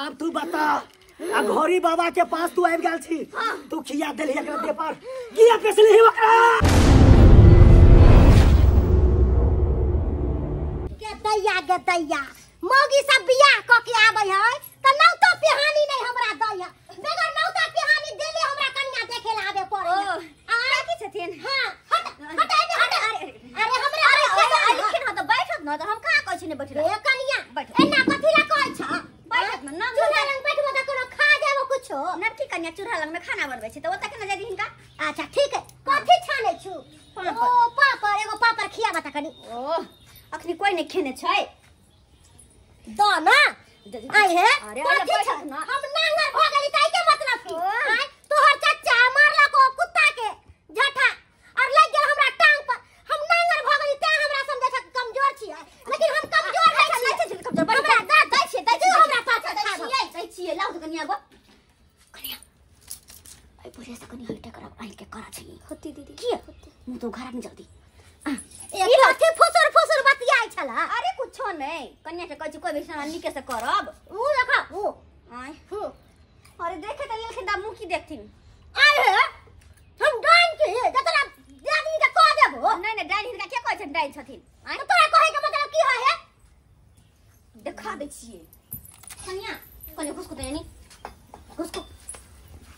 अब तू बता आ घोरी बाबा के पास तू आबि गेल छी तू खिया देली एकरा दे पर किया पेसली ओकरा के दैया मौगी सब बियाह क के आबै है त नौता पिहानी नहीं हमरा दै है बेगर नौता पिहानी देले हमरा कन्या देखे ला आबे पड़े आ की छथिन हां हट अरे हमरा लिखिन ह त बैठत न त हम का कहै छी ने बैठ रे कन्या बैठ एना कथि ला कहै छ बैठत न चूल्हा लंग बैठबो त कोनो खा जाबो कुछो नबकी कन्या चूल्हा लंग में खाना बनबै छै त ओतक न जाई हिनका अच्छा ठीक है कथि छानै छु ओ पापड़ एगो पापड़ खिया बता कनी ओ अखनी कोई नहीं खेने छै दो ना आई है अरे हम नांगर भ गेली काई के मतलब की आय तोहर चच्चा मारला को कुत्ता के झटा और लग गेल हमरा टांग पर हम नांगर भ गेली ते हमरा समझे छ कमजोर छी लेकिन हम कमजोर नहीं छी कमजोर हमरा दै छी हमरा पास दै छी लाउ त कनिया गो कनिया आई बुझे से कनी हटे करब आई के करा छी होती दीदी की मु तो घर में जल्दी ई लाठी फसर फसर बतियाई छला अरे कुछो नहीं कन्या के कहै कोई विषय निके से करब ऊ देखा ऊ आय अरे देखे त लेखिन दा मुंह की देखथिन आय हे हम डाइन के जतरा दादी के कह देबो नहीं नहीं डाइन हिनका के कहै छै डाइन छथिन आय तो तोरा कहै के मतलब की है देखा दै छियै कन्या कन्या घुसको त यानी घुसको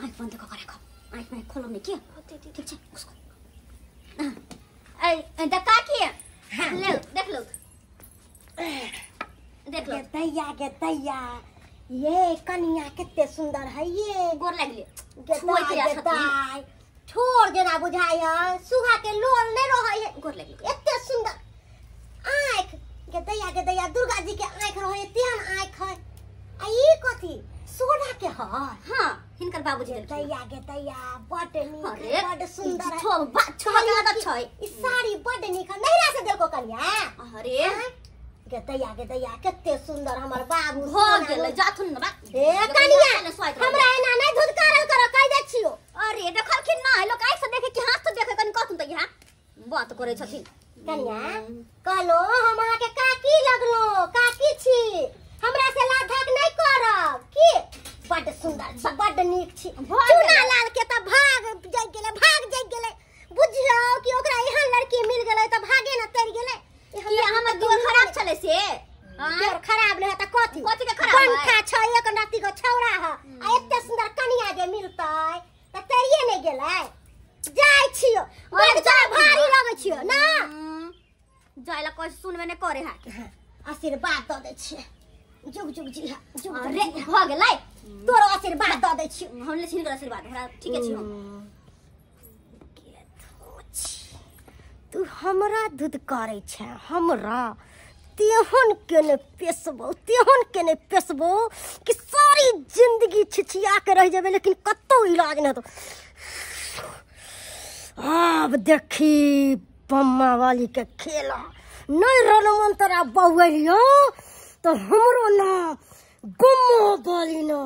आय बंद क करे ख आय मैं खोलो नहीं के ठीक छै घुसको दका की ले देख लो दैया ये कन्या कितने सुंदर है ये गोर लगले छोड़ देना बुझाई है सुहा के लोल नहीं रहे है गोर लगले इतने सुंदर आंख के दैया दुर्गा जी के आंख रहे तेहन आंख है आ ई कथी सोना के है हां हिनकर बाबूजी दैया बड नीक बड सुंदर है छोरी त छै ई साड़ी बड नीक है नहिरा से देलको कन्या अरे के दैया कितने सुंदर हमर बाबू हो गेले जाथुन न बा ए कन्या हमरा एना नै धुदकारल कर कह दे छियो अरे देखलखिन ना लोग आइ से देखे कि हाथ से देखे कन कहथुन त यहाँ बात करे छथिन कन्या कहलो हम अहाँ के काकी लगलो काकी छी हमरा से लाधक नहीं करब की बड सुंदर बड नीक छी चूना लाल के त भाग जाई गेले बुझियो कि ओकरा एहन लड़की मिल गेले त भागे न तैर गेले ये हमर दिल खराब छले से दिल खराब नहीं त कथि के खराब पंखा छ एक नाती को छौरा है आ एते सुंदर कन्या जे मिलतै त तैरिए नहीं गेलै जाई छियो बड जा भारी लगै छियो ना जाइला कोई सुनबे नहीं करे है आशीर्वाद द दे छियै जुग जुग जी जुग अरे भ गेलै तोरो आशीर्वाद द दै छी हम ले छिन आशीर्वाद हमरा ठीके छी हम तू हमरा दूध करे छै हमरा तेहन केने पेसबो कि सारी जिंदगी छिछिया के रह जेबे लेकिन कत्तो इलाज न तो अब देखी बम्मा वाली के खेला नहीं रहलो मन तोरा बउलियो तो हमरो ना गुम्मो बोली ना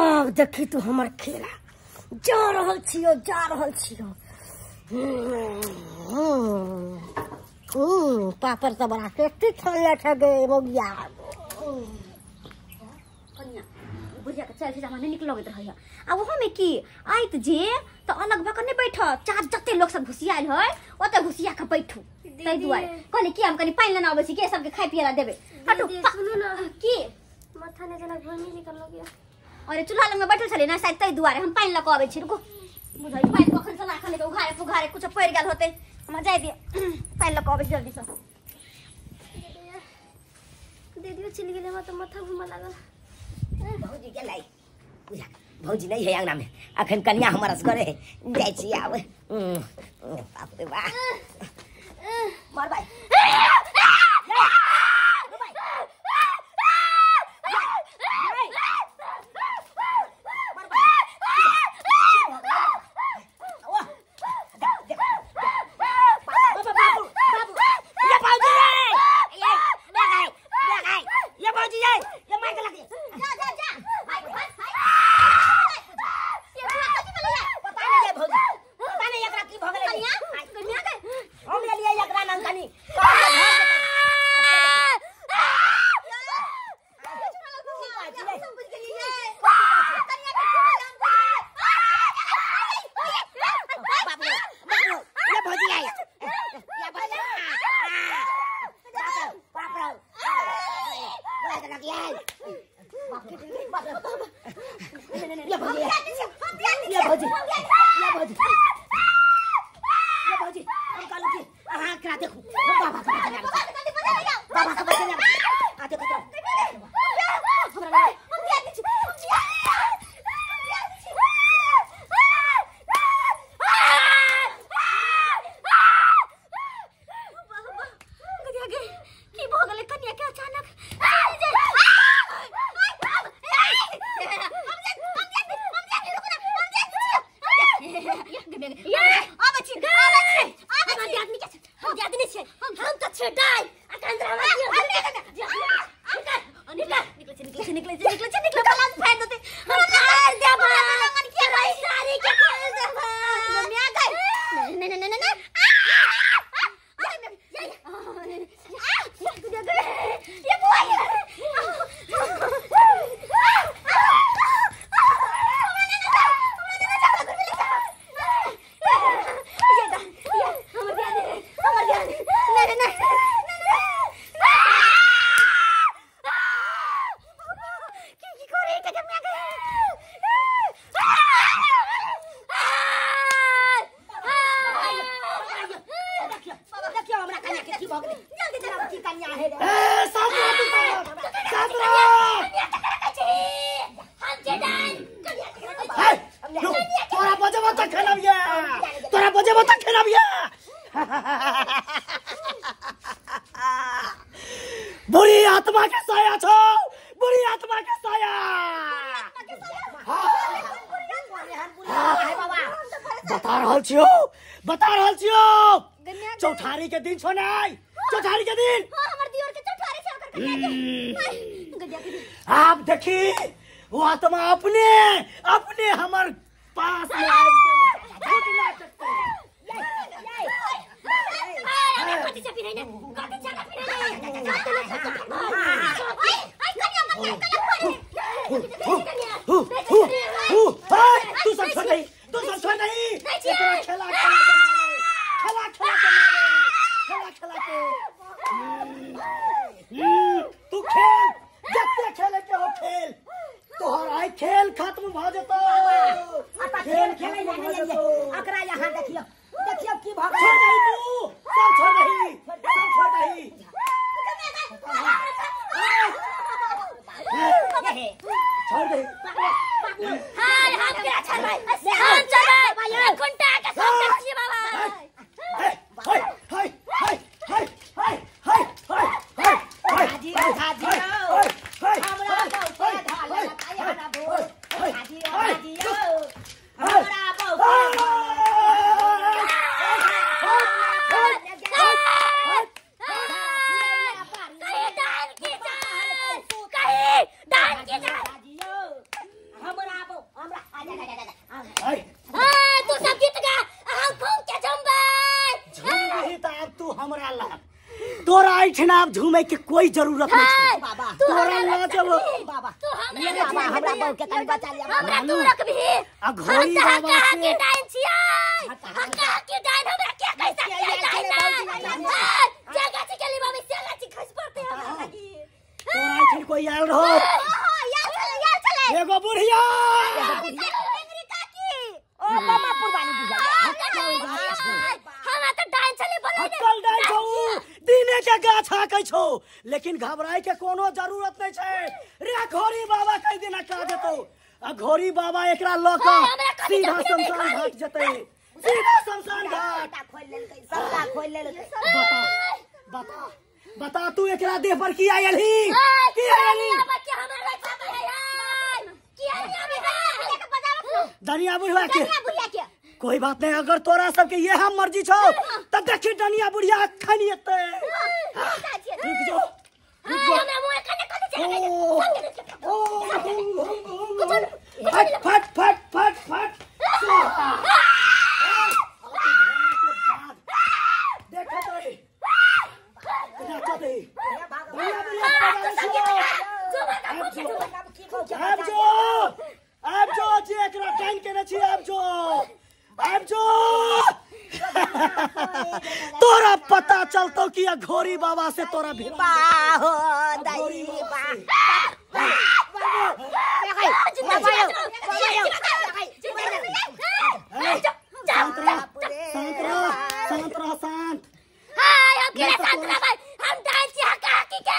अब देखी तू हमर खेला जा रहल छियो पापड़ तो बड़ा टेस्टी छानले छ गे मोगिया कन्या बुझिया के चल छै हमरा निक लगैत रहै आ ओहो में की आइत जे त अलग भक नै बैठ चार जते लोग सब घुसियाल है ओते घुसिया के बैठू तै दुआरे कहले कि हम कनी पानी लेना आबै छी के सबके खाइ पियला देबे हटू सुनु न की माथा ने जना भूमि निकल लगिया अरे चूल्हा लंग में बैठल छले ना शायद तै दुआरे हम पानी लक आबै छी रुको बुझाई पानी कखन से राखले के उघारे पुघारे कुछ पड़ गेल होते हम जाय दिए पानी लक आबै जल्दी से दे दियो चली गेले त माथा घुमा लागल भौजी गेलै बुझा भौजी नहीं है अंगना में अखन कन्या हमरा से करे जाय छी आब बाप रे बा मार भाई हम ले लिया एकरा नंगनी बुरी आत्मा के साया छो, बुरी आत्मा के साया। बता रहल छियो चौठारी के दिन छो नहीं, चौठारी के दिन आप देखी वो आत्मा अपने अपने हमार पास में तू सब छोड़ नहीं, तू सब छोड़ नहीं, खेला तू खेल जितने खेले के हो खेल, तोहर आई खेल खत्म भ जतो। खेल खेले अकरा यहाँ देखियो देखियो की भाग छोड़ नहीं, तू सब छोड़ नहीं, सब छोड़ नहीं। छोड़ दे। हाय हम क्या छोड़ भाई, हम चल भाई घंटा के सब देखिए बाबा। हाय हाय हाय हाय हाय हाय हाय हाय हाजी हाजी हमरा बहु ढाल लगाई हना बोल हाजी हाजी हमरा बहु तू सब जीत गया, हम घूम के तू हमरा ला तोरा ऐठना झूमे के कोई जरूरत नहीं है बाबा। तोरा ना जब बाबा तू हमरा हमरा बहु के तनी बचा लिया हमरा तू रख भी आ घोड़ी बाबा से के डाइन छियै हम कहा के डाइन हमरा क्या कैसा जगह से के लिए बाबा से लाची खस पड़ते हमरा लगी तोरा ऐठन कोई आल रहो यार चले एगो बुढ़िया ओ मामा पुरबानी बुझा हमरा तो डाइन चले बोले अक्कल डाइन छौ दीने के गाछ हाकै छौ, लेकिन घबराए के कोनो जरूरत नहीं छै रे। घोड़ी बाबा कई दिन का जतो आ घोड़ी बाबा एकरा ल के सीधा शमशान घाट जतै, सीधा शमशान घाट खोल लेलकै सबटा खोल लेलकै। बता बता बता तू एकरा देह पर की आयलही, की आयलही दनिया बुढ़िया के कोई बात नहीं। अगर तोरा सबके ये हम मर्जी छो त देखी दनिया बुढ़िया खनी एते रुक जो फट फट फट फट फट देखो तो अब जो जे एकरा टाइम के न छी अब जो तोरा पता चलतो कि घोरी बाबा से तोरा भी बाहो दाई बा शांत हाय हम के शांत रह भाई हम डाल छी हका की के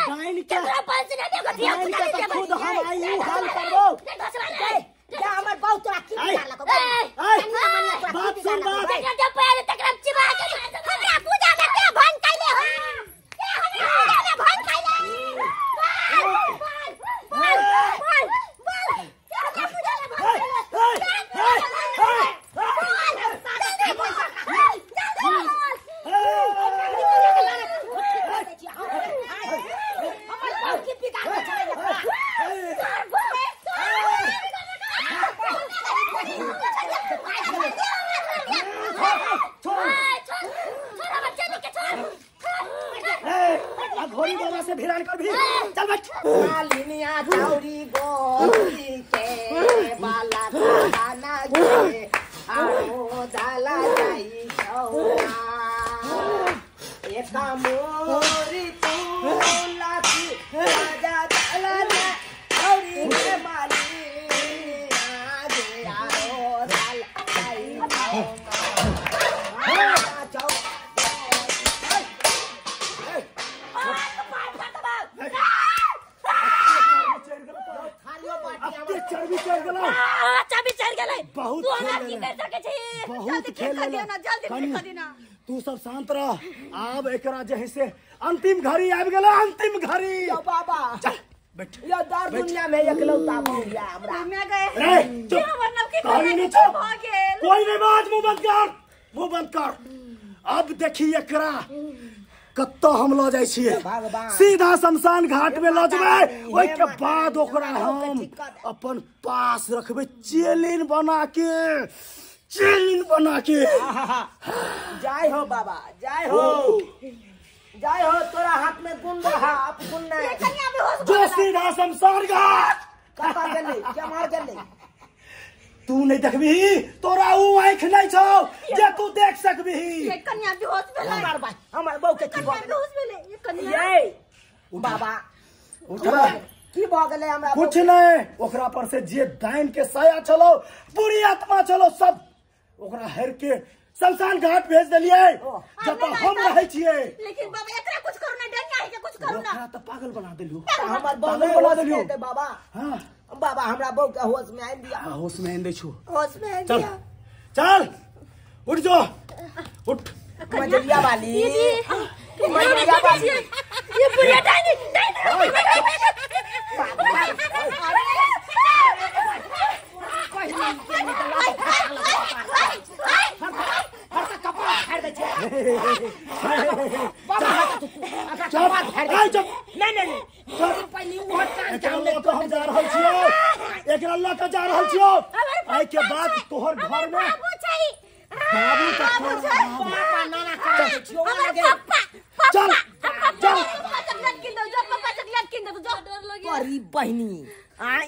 डाइन के तोरा पंच ने देखो दिया खुद हम आई हाल करबो जा हमर बहुत तोरा की डाल लको बात सुन बात जब पहले तक रम चिबा के हमरा पूजा में के भंग कैले हो के हमरा पूजा में भंग कैले बोल के हमरा पूजा में भंग घोरी बाबा से भिड़ान कर भी चल बैठ मालिनिया चौरी गोरी के बाला खाना गे आओ जाला जाई छौना एका मोरी तूला की राजा जाला जा चौरी के मालिनिया गे आओ जाला जाई छौना चर्बी चढ़ गेलो चाबी चढ़ गेलै बहुत तू हमरा खेल की लेले। कर सके छी बहुत खेल दियो ना जल्दी कनी, खदी ना तू सब शांत रह आब एकरा जे से अंतिम घड़ी आबि गेलो अंतिम घड़ी यो बाबा चल बैठ यो दर दुनिया में एकलौता भैया हमरा मैं गए रे चुप हमर नाम की कहानी नहीं चुप चुप हो गेल कोई नहीं बात मुंह बंद कर अब देखी एकरा कत्तो हम लो जाय छियै भगवान। सीधा शमशान घाट में लऽ जेबै ओइ के बाद ओकरा हम अपन पास रखबै चेलिन बना के जय हो बाबा जय हो तोरा हाथ में गुण रहा अब गुण नहीं कन्या भी होश जो सीधा शमशान घाट कपा गेले क्या मार गेले तू नहीं देखबी तोरा ऊ आँख नहीं छौ जे तू देख सकबी ये कन्या भी होश भेलै हमार भाई हमार बहू के की कन्या भी भऽ होश भेलै ये कन्या ये बाबा उठा की भऽ गेले हमरा कुछ नहीं ओकरा पर से जे डाइन के साया चलो बुरी आत्मा चलो सब ओकरा हर के शमशान घाट भेज देलिए जब हम रहै छियै लेकिन बाबा एकरा कुछ करू ना डनिया है के कुछ करू ना ओकरा त पागल बना देलियो हमार बहू पागल बना देलियो दे बाबा हां बाबा हमरा बहू के होश में आइन दिया होश में आइन दै छु होश में आइन चल दिया चल उठ जो उठ मजरिया वाली दीदी मजरिया वाली ये बुढ़िया डाइन चल आई चल नहीं पहली वोट हम जा रहल छियै एकरा ल के जा रहल छियै आई के बाद तोहर घर में बाबू छै बाबू का पापा नाना कर दे छियो लगे चल चल चॉकलेट किन दो जो पापा चॉकलेट किन दो जो डर लगे परी बहनी आई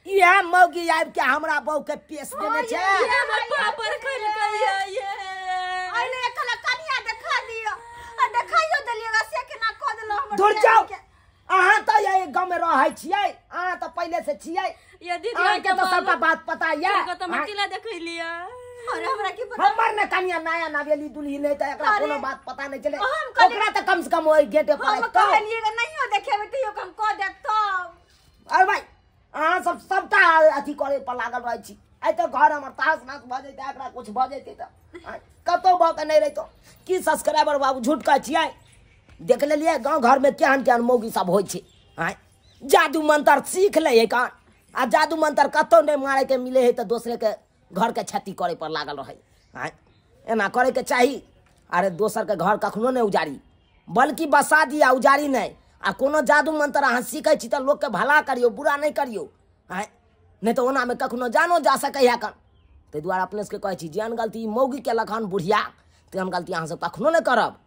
यह मौगी आबि के हमरा बहू के पेश देने छै ये हमर पापा खैल कहिया ये आइले एकला कनिया देखा लियो आ देखाइयो देलियो से के ना क देलो हमर दूर जाओ अहाँ तो ये गांव में रहै छियै अहाँ तो पहले से छियै ये दीदी अहाँ के तो सबका बात पता ये तो मकिला देखै लिया अरे हमरा की पता हमर ने कनिया नया नवेली दुल्ही नहीं त एकरा अरे, कोनो बात पता नहीं चले हम कनी- ओकरा तो कम से कम ओइ गेटे पर हम तो कहलिए नहियो देखेबे तइयो हम क देब तब अरे भाई अहाँ सब सबटा अथी करे पर लागल रहै छी आई तो घर हमर तास नास भ जैते एकरा कुछ भ जैते त कतो भ के नहीं रहितो की सब्सक्राइबर बाबू झूठ कहै छियै देख लेलिए गांव घर में केहन केहन मौगी सब होइ छै आय जादू मंत्र सीख ले कान आ जादू मंत्र कतो नहीं मारे के मिले है तो दूसरे के घर के क्षति करे पर लागल रहे आय एना करे के चाही अरे दोसर के घर कखनो नहीं उजारी बल्कि बसा दिया उजारी नहीं आ कोनो जादू मंत्र अहाँ सीखै छी तऽ लोक के भला करियो बुरा नहीं करियो आय नहीं तो ओना में कखनो जानो जा सकै है कन ताहि दुआरे अपने सबके कहै छी जेहन गलती मौगी केलक हन बुढ़िया तेहन गलती अहाँ सब कखनो नहीं करब